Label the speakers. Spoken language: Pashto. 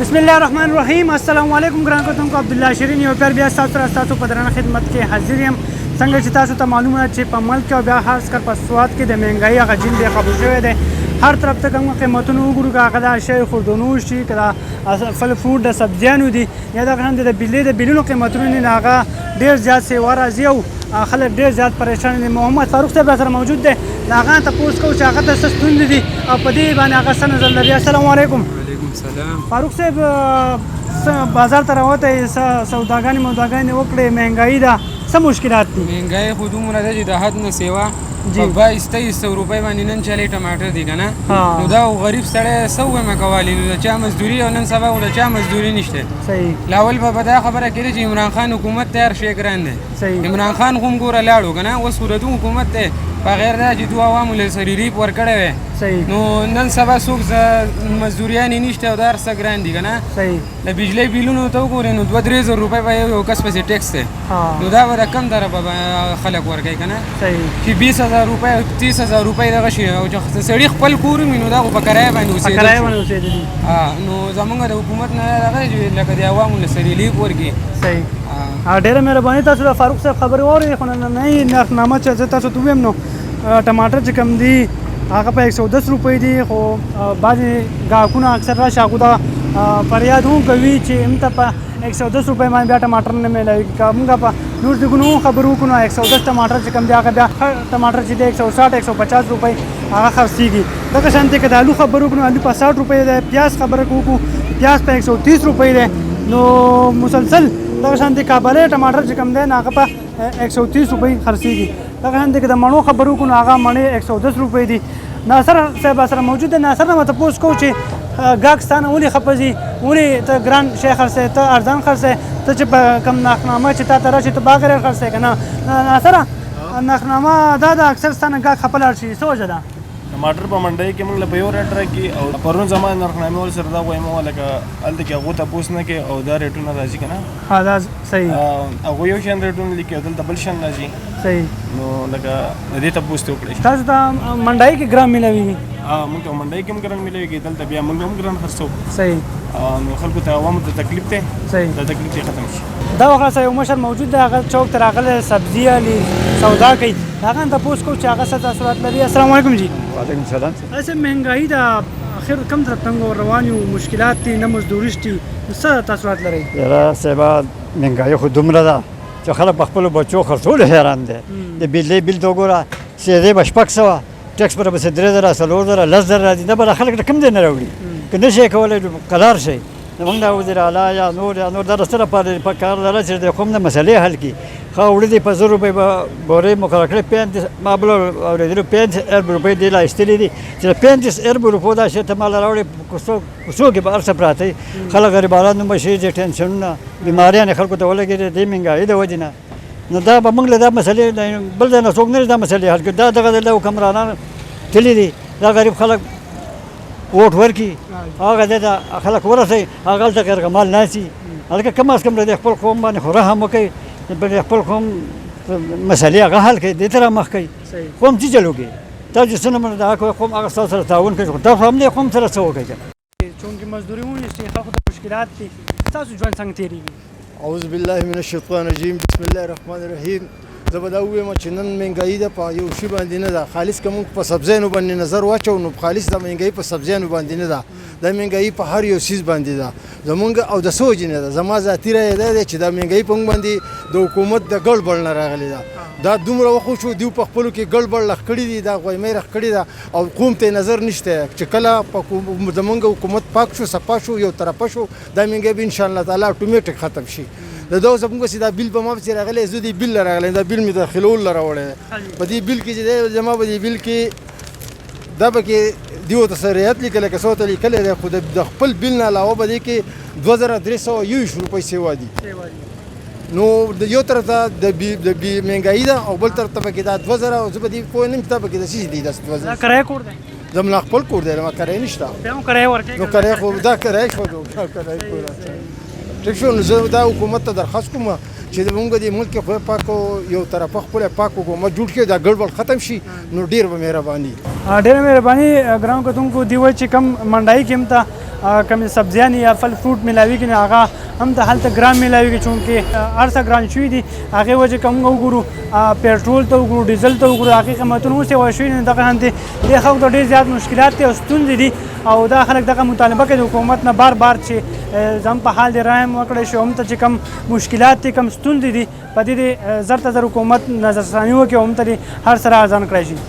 Speaker 1: بسم الله الرحمن الرحیم. السلام علیکم ګران کتونکو، عبدالله شیرین یو بیا ستاسو په درنه خدمت کې حاضر یم. څنګه چې تاسو ته معلومه چې په ملک او بیا خاص کر په سواد کې د مهنګایي هغه جین دی خبر شوی دی. هر طرف ته کوم قیمتونه وګورو، که هغه د اشیاء خوردونو شي، که د فل فروټ د سبزیانو دي، یا دغه هم د بیلونو قیمتونه دي، هغه ډېر زیات سیوا راځي او خلک ډېر زیات پریشان دي. محمد فاروق صاحب سره موجود دی، د هغه تپوس کوو چې هغه ته څه ستونزې دي او په دې باندې هغه څه نظر لري. السلام علیکم.
Speaker 2: سلام.
Speaker 1: فاروق صاحب بازار ته راوتی، سوداګانې وکړې، مهنګایي ده، څه مشکلات دي؟
Speaker 2: مهنګایي خو دومره ده چې د حد نه سیوا په 2200 روپۍ باندې نن چلی ټماټر دي که نه، نو دا غریب سړی څه ووایم کولی، نو د چا مزدوري او نن سبا خو د چا مزدوري نشته.
Speaker 1: صحیح.
Speaker 2: لاول به دا خبره کېدې چې عمران خان حکومت ته هر شی ګران دی. عمران خان خو هم ګوره لاړو که نه، اوس خو د دوی حکومت دی، بغیر دا چې دوه عوامو له سره ریلیف ورکړی وی، نو نن سبا څوک مزدوریانې نشته او دا هر څه ګران دي که نه. د بجلۍ بیلونو ته وګورئ نو 2-3 زره روپۍ به یو کس پسې ټیکس دی، نو دا به د کم دره به خلک ورکوي که نه، چې 20,000 روپۍ او 30,000 روپۍ دغه شي، او چې سړي خپل کور وي نو دا خو په کرایه باندې اوسېدل. نو زمونږ د حکومت نه دغه لکه د عوامو له سره ریلیف ورکړي.
Speaker 1: ډېره مهرباني. تاسو د فاروق صاحب خبرې واورئ، خو نننۍ نرخنامه چې زه تاسو ته ووایم نو ټماټر چې کوم دي هغه په 110 روپۍ دي، خو بعضې ګاهکونه اکثر راشي هغو ته فریاد هم کوي چې همته په 110 روپۍ باندې بیا ټماټر نه میلاوي. که موږ په نور ځایونو خبرې وکړو نو 110 ټماټر چې کوم دی هغه بیا ټماټر چې دی 160-150 روپۍ هغه خرڅېږي. دغه شانتې که د الو خبرې وکړو نو الو په 60 روپۍ دی، پیاز خبره وکړو پیاز په 130 روپۍ دی، نو مسلسل دغه شانتې کابلی ټماټر چې کوم دی نو هغه په 130 روپۍ خرڅېږي. دغه شانتې که د مڼو خبرې وکړو نو هغه مڼې 110 روپۍ دي. ناصر صاحب سره موجود دی. ناصر نه به تپوس کوو چې ګاهک ستا نه ولې خفه ځي، ولې ته ګران شی خرڅوې، ته ارزان خرڅوې، ته چې په کوم نرخنامه چې تا ته راشي ته باغ ریټ خرڅوې که نه. ناصره نرخنامه دا ده اکثر ستا نه ګاهک خفه لاړ شي، څه وجه ده؟
Speaker 3: ټماټر په منډۍ کې موږ له په یو ریټ راکړي او پرون زما نرخنامې ورسره دا وایم لکه هلته کې هغو تپوس نه کوي او دا ریټونه راځي که نه.
Speaker 1: دا صحیح.
Speaker 3: هغوی یو شان ریټونه لیکي او دلته بل شان راځي.
Speaker 1: صحیح.
Speaker 3: نو لکه د دې تپوس ته وکړئ.
Speaker 1: تاسو ته منډۍ کې ګرام میلاوي؟
Speaker 3: موږ ته منډۍ کې هم ګران میلاوي، دلته بیا موږ هم ګران خرڅوو.
Speaker 1: صحیح.
Speaker 3: نو خلکو ته عوامو ته تکلیف دی، دا تکلیف یې ختم شي.
Speaker 1: دا وخت یو مشر موجود دی، هغه چوک ته راغلی سبزي علي سودا کوي، هغه نه تپوس کوو چې هغه څه تاثرات لري. السلام علیکم جی.
Speaker 4: وعلیکم سلام.
Speaker 1: ایسے مهنګایي ده، اخر کم طرف ته روان یو، مشکلات دي، نه مزدوري شته، څه تاثرات لري؟
Speaker 4: یاره صاحبه مهنګایي خو دومره ده چې خلک په خپلو بچو خرڅولو حیران دی. د بجلۍ بیل ته وګوره، سیدې به 600 ټیکس پر پسې 3,000 4,000 10,000 راځي، دا به خلک کم دی نه راوړي، که نه شي کولی قرار شي. زمونږ دا وزیر اعلی یا نور دا د څه لپاره په کار لره چې د کوم نه مسلې حل کړي. ښه وړه دي په 100 روپۍ به بورې مقرر کړې، 35 ما بل اورېدلو 35 روپۍ دې لا ایستلي دي چې د 35 روپو دا شی ته مال راوړې کوڅو کې به هر څه پراته وي، خلک غریبانان دومره شي چې ټینشنونه بیماریانې خلکو ته ولګېدې دې مهنګایي د وجې نه. نو دا به موږ له دا مسلې بل ځای نه څوک نه دا مسلې حل کړي. دا دغه د حکمرانان تللي دي، دا غریب خلک ووټ ورکړي، هغه دی دا خلک ورسوي، هغه هلته غیرکمال ناستي. هلکه کم از کم د خپل قوم باندې خو رحم وکړي، د خپل قوم مسلې هغه حل کړي، دې ته رامخ کړي. قوم څه چل وکړي، تاسو څه نه منئ د حق قوم هغه ستاسو سره تعاون کوي، خو تاسو هم دې قوم سره څه وکړئ.
Speaker 1: چونکې مزدوري ونیسي، خلکو ته مشکلات دي، ستاسو ژوند څنګه تېرېږي؟
Speaker 5: اعوذ بالله من الشیطان الرجیم، بسم الله الرحمن الرحیم. زه به دا ووایم چې نن مهنګایي ده په یو شي باندې نه ده، خالص که موږ په سبزیانو باندې نظر واچوو نو خالص د مهنګایي په سبزیانو باندې نه ده، دا مهنګایي په هر یو څیز باندې ده زمونږ. او د څه وجې نه ده، زما ذاتي رایه دا دی چې دا مهنګایي په موږ باندې د حکومت د ګړبړ نه راغلې ده. دا دومره وخت شو دوی په خپلو کې ګړبړ لخ کړي دي، دا غویمۍ رخ کړې ده او قوم ته نظر نشته چې کله زمونږ حکومت پاک شو صفا شو یو طرفه شو دا مهنګایي به انشاءالله تعالی اتومیټک ختم شي. د دا اوس موږ چې دا بیل په ما پسې راغلی، زه دې بیل له راغلی، دا بیل مې داخلول له راوړی دی. په دې بیل کې چې دی زما په دې بیل کې دا پکې دیو ته څه رعایت لیکلی که څه ورته لیکلی دی، خو د خپل بیل نه علاوه په دې کې 2,321 روپۍ سیوا دي. نو د یو طرف ته د مهنګایي ده او بل طرف ته پکې دا 2,000 زه په دې پوه نه یم چې دا پکې د څه دي.
Speaker 1: دا کرایه کور دی؟
Speaker 5: زما خپل کور دی، ما کرایه نشته.
Speaker 1: بیا هم کرایه ورکوې؟
Speaker 5: نو کرایه خو دا کرایه شوه، کرایه کور ټیک شو. نو زه دا حکومت ته درخواست کوم چې موږ د ملک خو پاکو یو طرفه خپل پاک حکومت جوړ کړي، دا ګډوډ ختم شي، نو ډیر به مهرباني.
Speaker 1: ډیره مهرباني. ګران کتونکو دی وایي چې کم منډایي کې هم ته کوم سبزیان یا فل فروټ ملاویږي نو هغه هم د هلته ګران ملاویږي چونکې هر څه ګران شوي دي هغې وجې که موږ وګورو پیټرول ته وګورو ډیزل ته وګورو هغې قیمتونه اوس یوه شوي نو دغه هم دې خلکو ته ډېر زیات مشکلات دي او ستونزې دي او دا خلک دغه مطالبه کوي د حکومت نه بار بار چې زم په حال دې رحم وکړی شي هم ته چې کم مشکلات دي کم ستونزې دي په دې زر ته زر حکومت نظرثاني وکړي او هم ته هر سره ارزان کړی شي